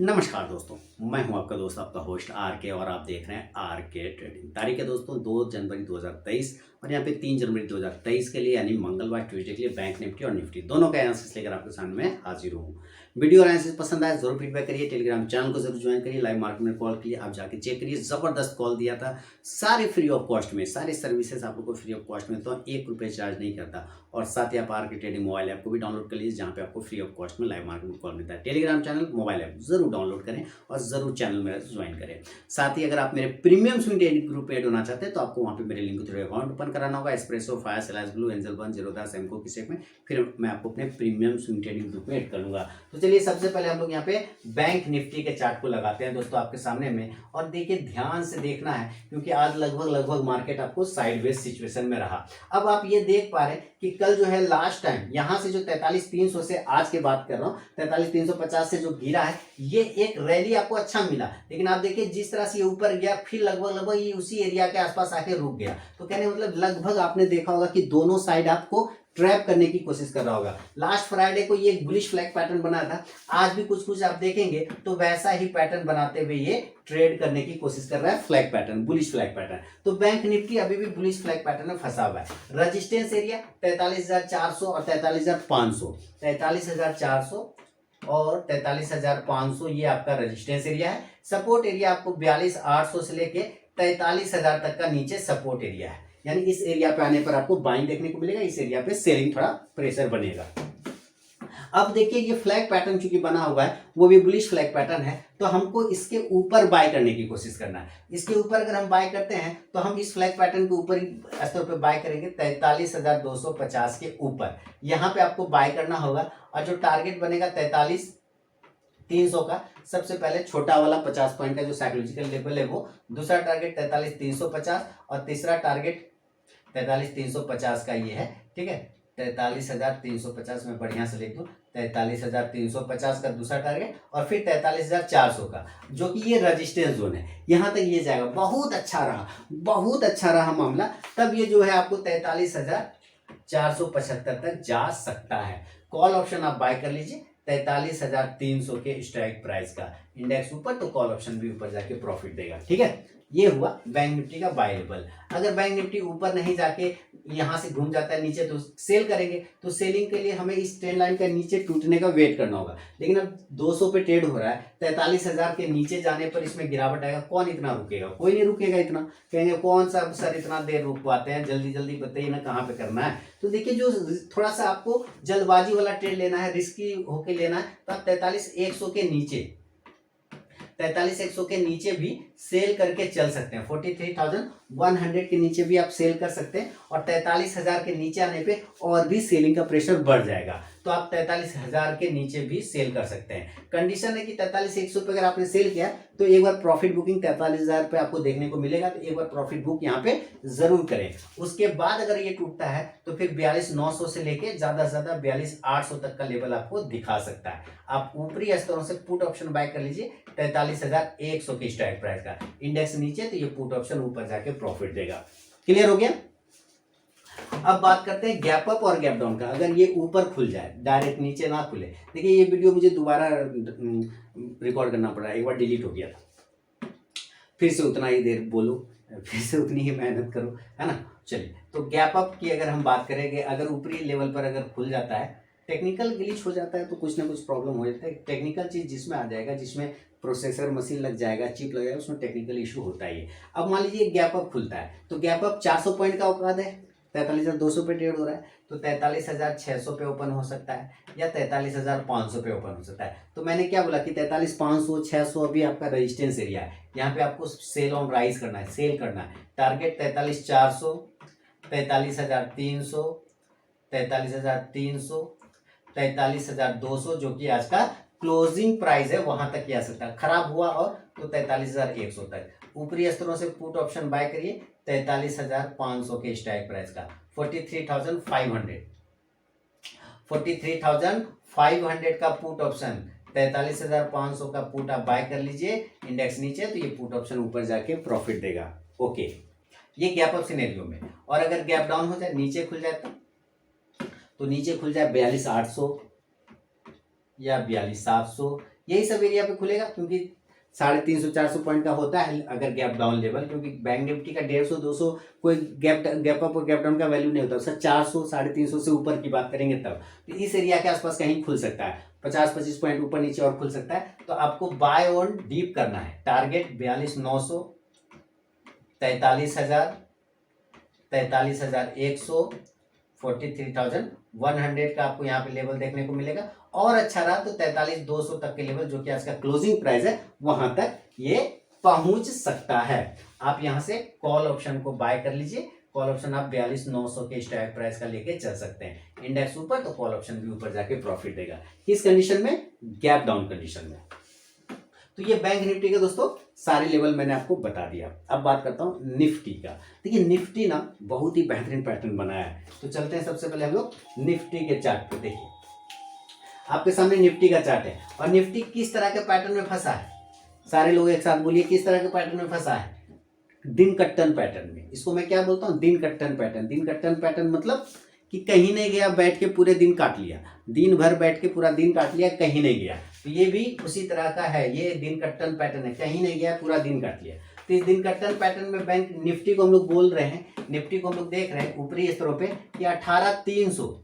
नमस्कार दोस्तों, मैं हूं आपका दोस्त आपका होस्ट आर के और आप देख रहे हैं आर के ट्रेडिंग। तारीख है दोस्तों 2 जनवरी 2023 और यहाँ पे 3 जनवरी 2023 के लिए यानी मंगलवार ट्यूसडे के लिए बैंक निफ्टी और निफ्टी दोनों का एनालिसिस लेकर आपके सामने में हाजिर हूँ। वीडियो एनालिसिस पसंद आए जरूर फीडबैक करिए, टेलीग्राम चैनल को जरूर ज्वाइन करिए, लाइव मार्केट में कॉल किए आप जाके चेक करिए, जबरदस्त कॉल दिया था, सारे फ्री ऑफ कॉस्ट में, सारे सर्विसेज आप लोग को फ्री ऑफ कॉस्ट में, तो 1 रुपये चार्ज नहीं करता। और साथ ही आप आर के ट्रेडिंग मोबाइल ऐप को भी डाउनलोड कर लीजिए जहाँ पे आपको फ्री ऑफ कॉस्ट में लाइव मार्केट में कॉल मिलता है। टेलीग्राम चैनल मोबाइल ऐप जरूर डाउनलोड करें और जरूर चैनल मेरा ज्वाइन करें। साथ ही अगर आप मेरे प्रीमियम स्विंग ट्रेडिंग ग्रुप में ऐड होना चाहते हैं तो आपको वहाँ पे मेरे लिंक के थ्रू अकाउंट ओपन कराना होगा। Espresso, Fyers, slash blue, Angel One, Zerodha, Samco की शेप में, फिर मैं आपको अपने प्रीमियम स्विंग ट्रेडिंग ग्रुप में ऐड कर लूंगा। तो चलिए सबसे पहले हम लोग यहाँ पे बैंक निफ्टी के चार्ट को लगाते हैं दोस्तों आपके सामने में, और देखिए ध्यान से देखना है क्योंकि आज लगभग मार्केट आपको साइडवेज सिचुएशन में रहा। अब आप ये देख पा रहे हैं कि कल जो है लास्ट टाइम यहाँ से जो 43,300 से आज के बात कर रहा हूँ 43,350 से जो गिरा है, ये एक रैली आपको अच्छा मिला, लेकिन आप देखिए जिस तरह से ये ऊपर गया फिर लगभग ये उसी एरिया के आसपास आके रुक गया। तो कहने मतलब लगभग आपने देखा होगा कि दोनों साइड आपको ट्रैप करने की कोशिश कर रहा होगा। लास्ट फ्राइडे को ये बुलिश फ्लैग पैटर्न बना था, आज भी कुछ आप देखेंगे तो वैसा ही पैटर्न बनाते हुए ये ट्रेड करने की कोशिश कर रहा है, flag pattern, bullish flag pattern. तो बैंक निफ्टी अभी भी बुलिश फ्लैग पैटर्न में फंसा हुआ है। रेजिस्टेंस एरिया 43,400 और 43,500, 43,400 और 43,500 ये आपका रेजिस्टेंस एरिया है। सपोर्ट एरिया आपको 42,800 से लेके 43,000 तक का नीचे सपोर्ट एरिया है, यानी इस एरिया पे आने पर आपको बाइंग देखने को मिलेगा, इस एरिया पे सेलिंग थोड़ा प्रेशर बनेगा। अब देखिए ये फ्लैग पैटर्न चूंकि बना हुआ है वो भी बुलिश फ्लैग पैटर्न है, तो हमको इसके ऊपर बाय करने की कोशिश करना है। इसके ऊपर अगर हम बाय करते हैं तो हम इस फ्लैग पैटर्न के ऊपर ही स्तर पे बाय करेंगे 43,250 के ऊपर, यहाँ पे आपको बाय करना होगा। और जो टारगेट बनेगा 43,300 का, सबसे पहले छोटा वाला 50 पॉइंट का जो साइकोलॉजिकल लेवल है वो, दूसरा टारगेट 43,350 और तीसरा टारगेट 43,350 का ये है, ठीक है। 43,350 में बढ़िया से लिख दूं, 43,350 का दूसरा टारगेट और फिर 43,400 का, जो कि ये रेजिस्टेंस जोन है, यहां तक ये जाएगा। बहुत अच्छा रहा मामला, तब ये जो है आपको 43,475 तक जा सकता है। कॉल ऑप्शन आप बाय कर लीजिए 43,300 के स्ट्राइक प्राइस का, इंडेक्स ऊपर तो कॉल ऑप्शन भी ऊपर जाके प्रॉफिट देगा, ठीक है। ये हुआ बैंक निफ्टी का बाय लेवल। अगर बैंक निफ्टी ऊपर नहीं जाके यहां से घूम जाता है नीचे तो सेल करेंगे, तो सेलिंग के लिए हमें इस ट्रेंड लाइन का नीचे टूटने का वेट करना होगा। लेकिन अब 200 पे ट्रेड हो रहा है, 43,000 के नीचे जाने पर इसमें गिरावट आएगा, कौन इतना रुकेगा? कोई नहीं रुकेगा इतना। कहेंगे कौन सा सर इतना देर रुक पाते हैं, जल्दी जल्दी बताइए ना कहाँ पे करना है। तो देखिए जो थोड़ा सा आपको जल्दबाजी वाला ट्रेड लेना है, रिस्की होके लेना है, तो आप 43,100 के नीचे 43,100 के नीचे भी सेल करके चल सकते हैं। 43,100 के नीचे भी आप सेल कर सकते हैं, और 43,000 के नीचे आने पे और भी सेलिंग का प्रेशर बढ़ जाएगा, तो आप 43,000 के नीचे भी सेल कर सकते हैं। कंडीशन है कि 43,100 पे अगर आपने सेल किया तो एक बार प्रॉफिट बुकिंग 43,000 पे आपको देखने को मिलेगा, तो एक बार प्रॉफिट बुक यहाँ पे जरूर करें। उसके बाद अगर ये टूटता है तो फिर 42,900 से लेके ज्यादा से ज्यादा 42,800 तक का लेवल आपको दिखा सकता है। आप ऊपरी स्तरों से पुट ऑप्शन बाय कर लीजिए 43,100 की स्ट्राइक प्राइस का, इंडेक्स नीचे तो ये पुट ऑप्शन ऊपर जाके प्रॉफिट देगा। क्लियर हो गया? अब बात करते हैं गैप अप और गैप डाउन का। अगर ये ऊपर खुल जाए, डायरेक्ट नीचे ना खुले, देखिए ये वीडियो मुझे दोबारा रिकॉर्ड करना पड़ा, एक बार डिलीट हो गया था, फिर से उतना ही देर बोलो, फिर से उतनी ही मेहनत करो, है ना। चलिए, तो गैप अप की अगर हम बात करेंगे, अगर ऊपरी लेवल पर अगर खुल जाता है, टेक्निकल ग्लिच हो जाता है तो कुछ ना कुछ प्रॉब्लम हो जाता है। टेक्निकल चीज जिसमें आ जाएगा, जिसमें प्रोसेसर मशीन लग जाएगा, चिप लग जाएगा, उसमें टेक्निकल इशू होता ही है। अब मान लीजिए गैप अप खुलता है, तो गैप अप 400 पॉइंट का औकात है, 43,200 पे ट्रेड हो रहा है, तो 43,600 पे ओपन हो सकता है या 43,500 पे ओपन हो सकता है। तो मैंने क्या बोला कि 43,500, 600 अभी आपका रेजिस्टेंस एरिया है, यहाँ पे आपको सेल ऑन राइज करना है, सेल करना है। टारगेट 43,400, 43,300, 43,300, 43,200, जो कि आज का क्लोजिंग प्राइस है, वहां तक आ सकता है। खराब हुआ और तो 43,100 तक। ऊपरी स्तरों से पुट ऑप्शन बाय करिए 43,500 के स्ट्राइक प्राइस का, 43,500 का पुट ऑप्शन, 43,500 का पुट आप बाय कर लीजिए, इंडेक्स नीचे तो ये पुट ऑप्शन ऊपर जाके प्रॉफिट देगा। ओके, ये गैप अप सिनेरियो में। और अगर गैप डाउन हो जाए, नीचे खुल जाए तो नीचे खुल जाए 42,800 या 42,700 यही सब एरिया पे खुलेगा, क्योंकि 350-400 पॉइंट का होता है अगर गैप डाउन लेवल, क्योंकि बैंक निफ्टी का 150-200 कोई गैप अप और गैप डाउन का वैल्यू नहीं होता, उसका 400 350 से ऊपर की बात करेंगे तब। तो इस एरिया के आसपास कहीं खुल सकता है, 50-25 पॉइंट ऊपर नीचे और खुल सकता है। तो आपको बाय ऑन डीप करना है। टारगेट 42,900, 43,000, 43,100, 43,100 का आपको यहाँ पे लेवल देखने को मिलेगा। और अच्छा रहा तो 43,200 तक के लेवल, जो कि आज का क्लोजिंग प्राइस है, वहां तक ये पहुंच सकता है। आप यहां से कॉल ऑप्शन को बाय कर लीजिए। कॉल ऑप्शन आप 42,900 के स्ट्राइक प्राइस का लेके चल सकते हैं। इंडेक्स ऊपर तो कॉल ऑप्शन भी ऊपर जाके प्रॉफिट देगा। किस कंडीशन में? गैप डाउन कंडीशन में। तो ये बैंक निफ्टी के दोस्तों सारे लेवल मैंने आपको बता दिया। अब बात करता हूं निफ्टी का। देखिए निफ्टी ना बहुत ही बेहतरीन पैटर्न बनाया है। तो चलते हैं सबसे पहले हम लोग निफ्टी के चार्ट पे। देखिए आपके सामने निफ्टी का चार्ट है, और निफ्टी किस तरह के पैटर्न में फंसा है? सारे लोग एक साथ बोलिए, किस तरह के पैटर्न में फंसा है? दिन कट्टन पैटर्न में। इसको मैं क्या बोलता हूँ? दिन कट्टन पैटर्न। दिन कट्टन पैटर्न मतलब कि कहीं नहीं गया, बैठ के पूरे दिन काट लिया, दिन भर बैठ के पूरा दिन काट लिया, कहीं नहीं गया। तो ये भी उसी तरह का है, ये दिन कट्टन पैटर्न है, कहीं नहीं गया, पूरा दिन काट लिया। तो इस दिन कट्टन पैटर्न में बैंक निफ्टी को हम लोग बोल रहे हैं, निफ्टी को हम लोग देख रहे हैं ऊपरी स्तरों पे कि 18,300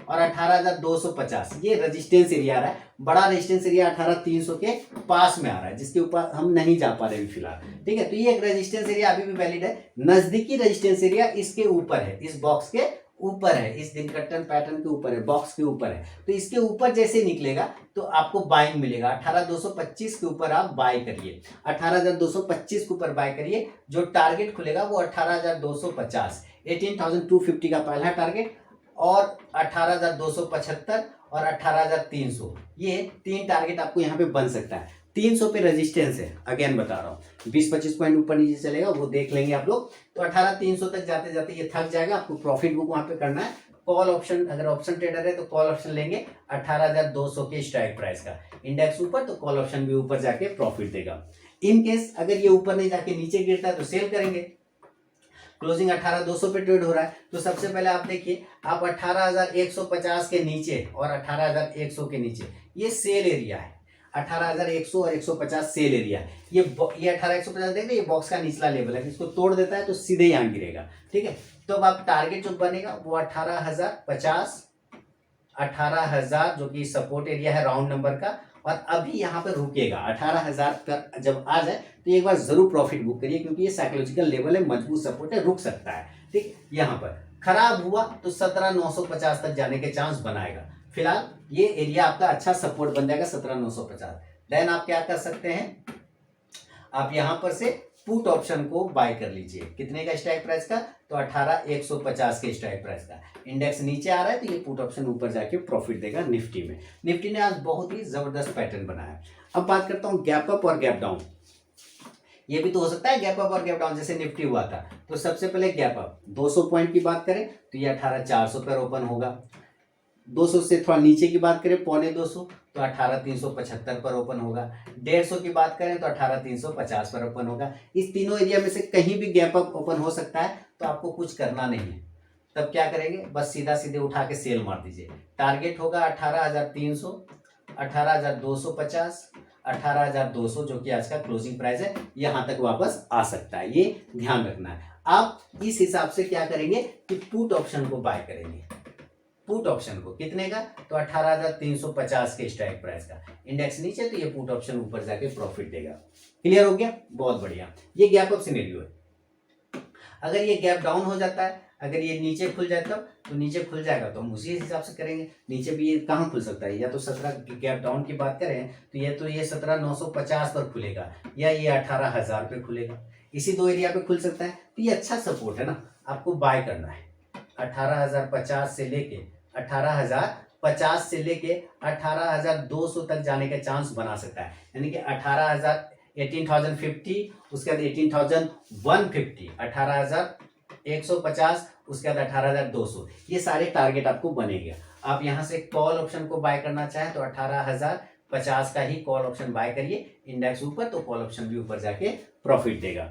और 18,250 ये रेजिस्टेंस एरिया आ रहा है। बड़ा रेजिस्टेंस एरिया 18,300 के पास में आ रहा है, जिसके ऊपर हम नहीं जा पा रहे फिलहाल। ठीक है, तो ये एक रेजिस्टेंस एरिया अभी भी वैलिड है। नजदीकी रेजिस्टेंस एरिया इसके ऊपर है, इस बॉक्स के ऊपर है, इस दिन कट्टन पैटर्न के ऊपर है, बॉक्स के ऊपर है। तो इसके ऊपर जैसे निकलेगा तो आपको बाइंग मिलेगा। 18,225 के ऊपर आप बाय करिए, 18,225 के ऊपर बाय करिए। जो टारगेट खुलेगा वो 18,250, 18,250 का पहला टारगेट, और 18,275 और 18,300, ये तीन टारगेट आपको यहाँ पे बन सकता है। 300 पे रेजिस्टेंस है, अगेन बता रहा हूँ, 20-25 पॉइंट ऊपर नीचे चलेगा, वो देख लेंगे आप लोग। तो 18,300 तक जाते जाते ये थक जाएगा, आपको प्रॉफिट बुक वहां पे करना है। कॉल ऑप्शन, अगर ऑप्शन ट्रेडर है तो कॉल ऑप्शन लेंगे 18,200 के स्ट्राइक प्राइस का। इंडेक्स ऊपर तो कॉल ऑप्शन भी ऊपर जाके प्रॉफिट देगा। इन केस अगर ये ऊपर नहीं जाके नीचे गिरता है तो सेल करेंगे। क्लोजिंग 18,200 पे ट्रेड हो रहा है, तो सबसे पहले आप देखिए, आप 18,150 के नीचे और 18,100 के नीचे ये सेल एरिया है। 18,100 और 150 सेल एरिया। ये 18,150 देख रहे, ये बॉक्स का निचला लेवल है, इसको तोड़ देता है तो सीधे यहाँ गिरेगा। ठीक है, तो अब आप टारगेट जो बनेगा वो 18,050, 18,000 जो कि सपोर्ट एरिया है राउंड नंबर का, और अभी यहाँ पर रुकेगा 18,000 पर। जब आ जाए तो एक बार जरूर प्रॉफिट बुक करिए, क्योंकि ये साइकोलॉजिकल लेवल है, मजबूत सपोर्ट है, रुक सकता है। ठीक, यहाँ पर खराब हुआ तो 17,950 तक जाने के चांस बनाएगा। फिलहाल ये एरिया आपका अच्छा सपोर्ट बन जाएगा 17,950। देन आप क्या कर सकते हैं, आप यहां पर से पुट ऑप्शन को बाय कर लीजिए। कितने का स्ट्राइक प्राइस का? तो 18,150 के स्ट्राइक प्राइस का। इंडेक्स नीचे आ रहा है तो ये पुट ऑप्शन ऊपर जाके प्रॉफिट देगा निफ्टी में। निफ्टी ने आज बहुत ही जबरदस्त पैटर्न बनाया। अब बात करता हूं गैप अप और गैप डाउन। ये भी तो हो सकता है गैप अप और गैप डाउन, जैसे निफ्टी हुआ था। तो सबसे पहले गैप अप 200 पॉइंट की बात करें तो ये 18,400 पर ओपन होगा। 200 से थोड़ा नीचे की बात करें, 225 तो 18,375 पर ओपन होगा। 150 की बात करें तो 18,350 पर ओपन होगा। इस तीनों एरिया में से कहीं भी गैप अप ओपन हो सकता है, तो आपको कुछ करना नहीं है। तब क्या करेंगे, बस सीधा सीधे उठा के सेल मार दीजिए। टारगेट होगा 18,300, 18,250, 18,200 जो कि आज का क्लोजिंग प्राइस है, यहां तक वापस आ सकता है, ये ध्यान रखना है। आप इस हिसाब से क्या करेंगे कि पुट ऑप्शन को बाय करेंगे। पुट ऑप्शन को कितने का? तो 18,350 के स्ट्राइक प्राइस का। इंडेक्स नीचे तो ये पुट ऑप्शन ऊपर जाके प्रॉफिट देगा। क्लियर हो गया? बहुत बढ़िया। ये गैप अप सिनेरियो है। अगर ये गैप डाउन हो जाता है, अगर ये नीचे खुल जाता तो नीचे खुल जाएगा तो हम उसी हिसाब से करेंगे। नीचे भी ये कहाँ खुल सकता है, या तो 17 गैप डाउन की बात करें तो ये 17,950 पर खुलेगा, या ये 18,000 पे खुलेगा। इसी दो एरिया पे खुल सकता है। तो ये अच्छा सपोर्ट है ना, आपको बाय करना है। 18,050 से लेके 18,050 से लेके 18,200 तक जाने का चांस बना सकता है। यानी कि 18,050, उसके बाद 18,150, 18,150, उसके बाद 18,200, ये सारे टारगेट आपको बनेंगे। आप यहां से कॉल ऑप्शन को बाय करना चाहें तो 18,050 का ही कॉल ऑप्शन बाय करिए। इंडेक्स ऊपर तो कॉल ऑप्शन भी ऊपर जाके प्रॉफिट देगा।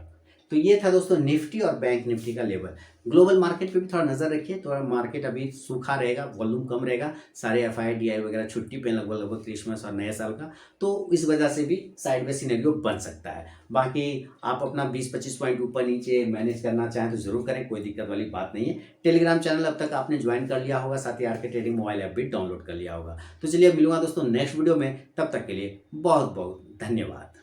तो ये था दोस्तों निफ्टी और बैंक निफ्टी का लेवल। ग्लोबल मार्केट पे भी थोड़ा नजर रखिए, थोड़ा मार्केट अभी सूखा रहेगा, वॉल्यूम कम रहेगा, सारे FIDI वगैरह छुट्टी पे लगभग लगभग क्रिसमस और नए साल का, तो इस वजह से भी साइडवेज सिनेरियो बन सकता है। बाकी आप अपना 20-25 पॉइंट ऊपर नीचे मैनेज करना चाहें तो जरूर करें, कोई दिक्कत वाली बात नहीं है। टेलीग्राम चैनल अब तक आपने ज्वाइन कर लिया होगा, साथ ही आरके ट्रेडिंग मोबाइल ऐप भी डाउनलोड कर लिया होगा। तो चलिए मिलूंगा दोस्तों नेक्स्ट वीडियो में, तब तक के लिए बहुत बहुत धन्यवाद।